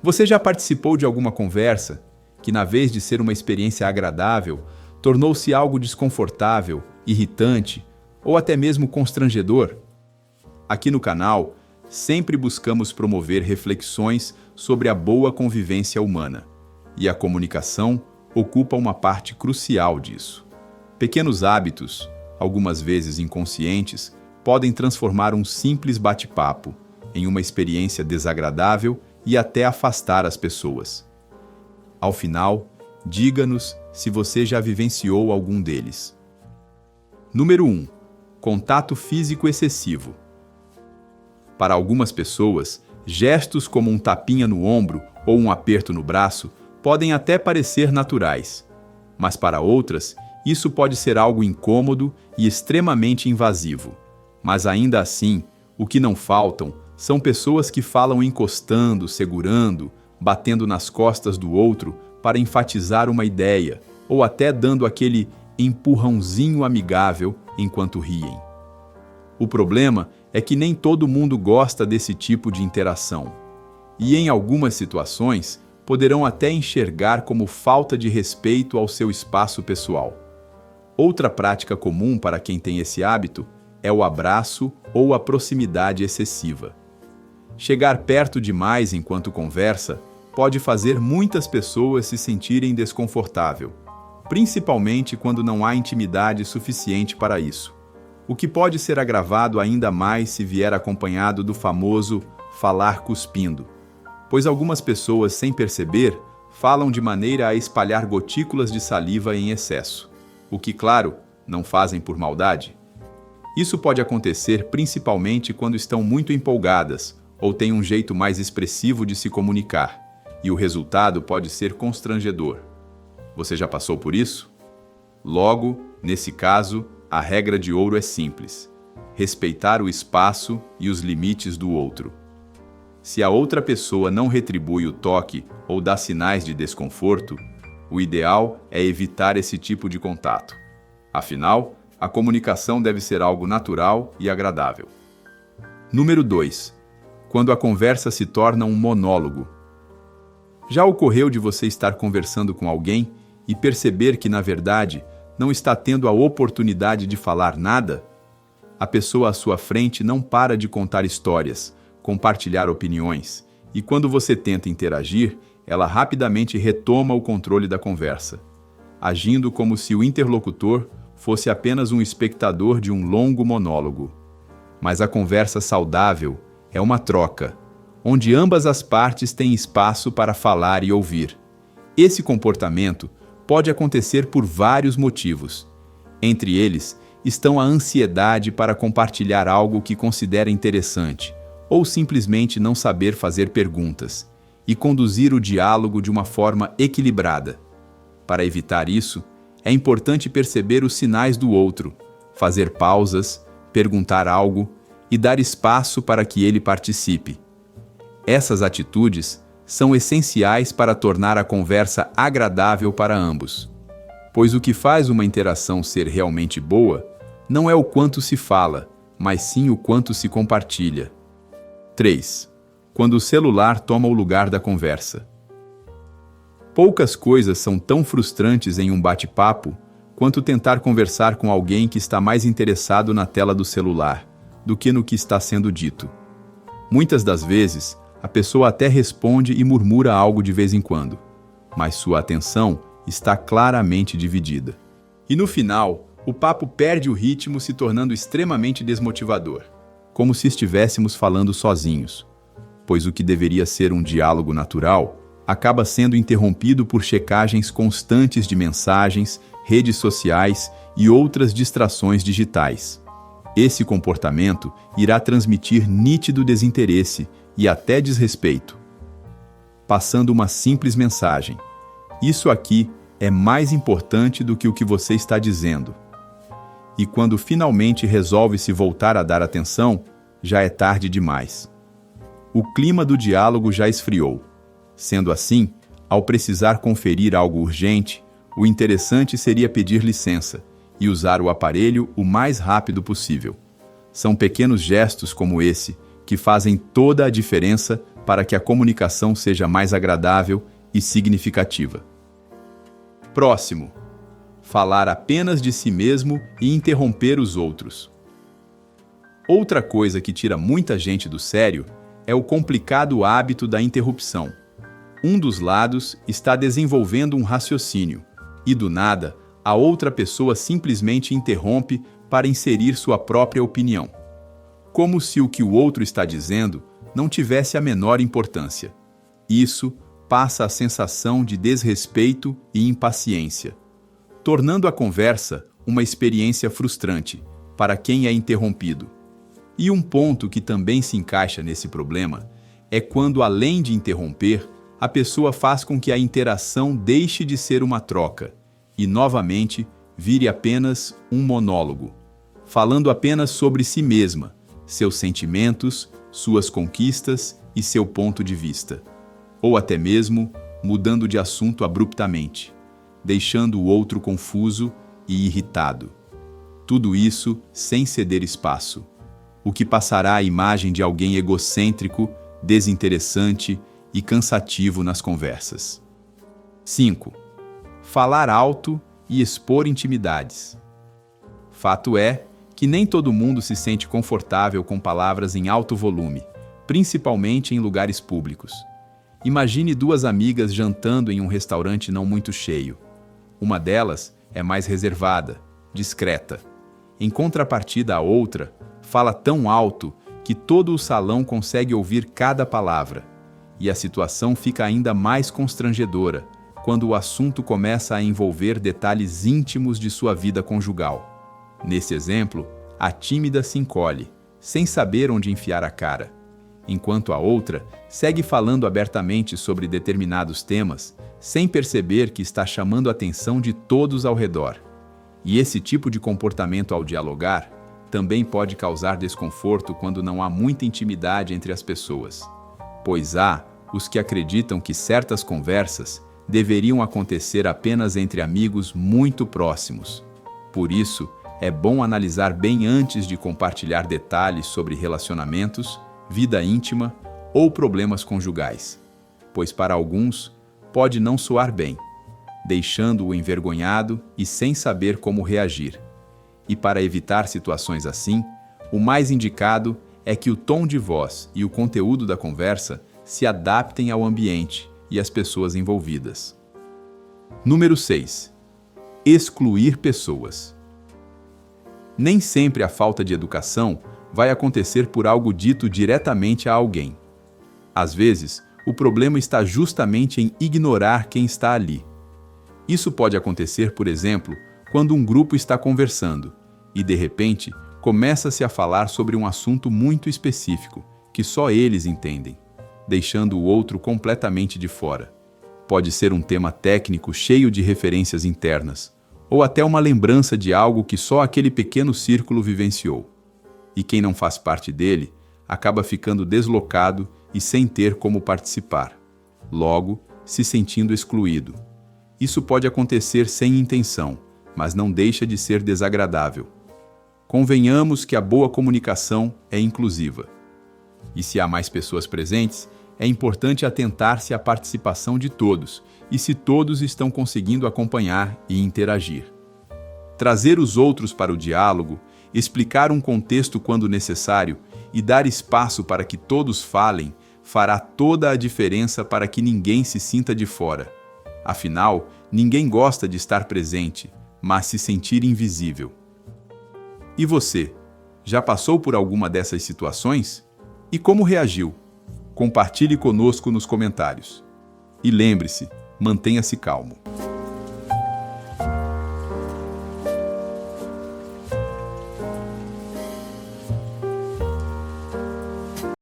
Você já participou de alguma conversa que, na vez de ser uma experiência agradável, tornou-se algo desconfortável, irritante ou até mesmo constrangedor? Aqui no canal, sempre buscamos promover reflexões sobre a boa convivência humana, e a comunicação ocupa uma parte crucial disso. Pequenos hábitos, algumas vezes inconscientes, podem transformar um simples bate-papo em uma experiência desagradável e até afastar as pessoas. Ao final, diga-nos se você já vivenciou algum deles. Número 1. Contato físico excessivo. Para algumas pessoas, gestos como um tapinha no ombro ou um aperto no braço podem até parecer naturais, mas para outras, isso pode ser algo incômodo e extremamente invasivo. Mas ainda assim, o que não faltam são pessoas que falam encostando, segurando, batendo nas costas do outro para enfatizar uma ideia, ou até dando aquele empurrãozinho amigável enquanto riem. O problema é que nem todo mundo gosta desse tipo de interação, e em algumas situações poderão até enxergar como falta de respeito ao seu espaço pessoal. Outra prática comum para quem tem esse hábito é o abraço ou a proximidade excessiva. Chegar perto demais enquanto conversa pode fazer muitas pessoas se sentirem desconfortável, principalmente quando não há intimidade suficiente para isso, o que pode ser agravado ainda mais se vier acompanhado do famoso falar cuspindo, pois algumas pessoas, sem perceber, falam de maneira a espalhar gotículas de saliva em excesso, o que, claro, não fazem por maldade. Isso pode acontecer principalmente quando estão muito empolgadas ou têm um jeito mais expressivo de se comunicar, e o resultado pode ser constrangedor. Você já passou por isso? Logo, nesse caso, a regra de ouro é simples: respeitar o espaço e os limites do outro. Se a outra pessoa não retribui o toque ou dá sinais de desconforto, o ideal é evitar esse tipo de contato. Afinal, a comunicação deve ser algo natural e agradável. Número 2. Quando a conversa se torna um monólogo. Já ocorreu de você estar conversando com alguém e perceber que, na verdade, não está tendo a oportunidade de falar nada? A pessoa à sua frente não para de contar histórias, compartilhar opiniões, e quando você tenta interagir, ela rapidamente retoma o controle da conversa, agindo como se o interlocutor fosse apenas um espectador de um longo monólogo. Mas a conversa saudável é uma troca, onde ambas as partes têm espaço para falar e ouvir. Esse comportamento pode acontecer por vários motivos. Entre eles estão a ansiedade para compartilhar algo que considera interessante, ou simplesmente não saber fazer perguntas, e conduzir o diálogo de uma forma equilibrada. Para evitar isso, é importante perceber os sinais do outro, fazer pausas, perguntar algo e dar espaço para que ele participe. Essas atitudes são essenciais para tornar a conversa agradável para ambos, pois o que faz uma interação ser realmente boa não é o quanto se fala, mas sim o quanto se compartilha. 3. Quando o celular toma o lugar da conversa. Poucas coisas são tão frustrantes em um bate-papo quanto tentar conversar com alguém que está mais interessado na tela do celular do que no que está sendo dito. Muitas das vezes, a pessoa até responde e murmura algo de vez em quando, mas sua atenção está claramente dividida. E no final, o papo perde o ritmo, se tornando extremamente desmotivador, como se estivéssemos falando sozinhos, pois o que deveria ser um diálogo natural acaba sendo interrompido por checagens constantes de mensagens, redes sociais e outras distrações digitais. Esse comportamento irá transmitir nítido desinteresse e até desrespeito. Passando uma simples mensagem: "Isso aqui é mais importante do que o que você está dizendo." E quando finalmente resolve se voltar a dar atenção, já é tarde demais. O clima do diálogo já esfriou. Sendo assim, ao precisar conferir algo urgente, o interessante seria pedir licença e usar o aparelho o mais rápido possível. São pequenos gestos como esse que fazem toda a diferença para que a comunicação seja mais agradável e significativa. Próximo. Falar apenas de si mesmo e interromper os outros. Outra coisa que tira muita gente do sério é o complicado hábito da interrupção. Um dos lados está desenvolvendo um raciocínio e, do nada, a outra pessoa simplesmente interrompe para inserir sua própria opinião, como se o que o outro está dizendo não tivesse a menor importância. Isso passa a sensação de desrespeito e impaciência, tornando a conversa uma experiência frustrante para quem é interrompido. E um ponto que também se encaixa nesse problema é quando, além de interromper, a pessoa faz com que a interação deixe de ser uma troca e, novamente, vire apenas um monólogo, falando apenas sobre si mesma, seus sentimentos, suas conquistas e seu ponto de vista, ou até mesmo mudando de assunto abruptamente, deixando o outro confuso e irritado. Tudo isso sem ceder espaço, o que passará a imagem de alguém egocêntrico, desinteressante e cansativo nas conversas. 5. Falar alto e expor intimidades. Fato é que nem todo mundo se sente confortável com palavras em alto volume, principalmente em lugares públicos. Imagine duas amigas jantando em um restaurante não muito cheio. Uma delas é mais reservada, discreta. Em contrapartida, a outra fala tão alto que todo o salão consegue ouvir cada palavra. E a situação fica ainda mais constrangedora quando o assunto começa a envolver detalhes íntimos de sua vida conjugal. Nesse exemplo, a tímida se encolhe, sem saber onde enfiar a cara, enquanto a outra segue falando abertamente sobre determinados temas, sem perceber que está chamando a atenção de todos ao redor. E esse tipo de comportamento ao dialogar também pode causar desconforto quando não há muita intimidade entre as pessoas, pois há os que acreditam que certas conversas deveriam acontecer apenas entre amigos muito próximos. Por isso, é bom analisar bem antes de compartilhar detalhes sobre relacionamentos, vida íntima ou problemas conjugais, pois para alguns pode não soar bem, deixando-o envergonhado e sem saber como reagir. E para evitar situações assim, o mais indicado é que o tom de voz e o conteúdo da conversa se adaptem ao ambiente e às pessoas envolvidas. Número 6. Excluir pessoas. Nem sempre a falta de educação vai acontecer por algo dito diretamente a alguém. Às vezes, o problema está justamente em ignorar quem está ali. Isso pode acontecer, por exemplo, quando um grupo está conversando e, de repente, começa-se a falar sobre um assunto muito específico, que só eles entendem, deixando o outro completamente de fora. Pode ser um tema técnico cheio de referências internas, ou até uma lembrança de algo que só aquele pequeno círculo vivenciou. E quem não faz parte dele acaba ficando deslocado e sem ter como participar, logo se sentindo excluído. Isso pode acontecer sem intenção, mas não deixa de ser desagradável. Convenhamos que a boa comunicação é inclusiva. E se há mais pessoas presentes, é importante atentar-se à participação de todos e se todos estão conseguindo acompanhar e interagir. Trazer os outros para o diálogo, explicar um contexto quando necessário e dar espaço para que todos falem fará toda a diferença para que ninguém se sinta de fora. Afinal, ninguém gosta de estar presente, mas se sentir invisível. E você, já passou por alguma dessas situações? E como reagiu? Compartilhe conosco nos comentários. E lembre-se, mantenha-se calmo.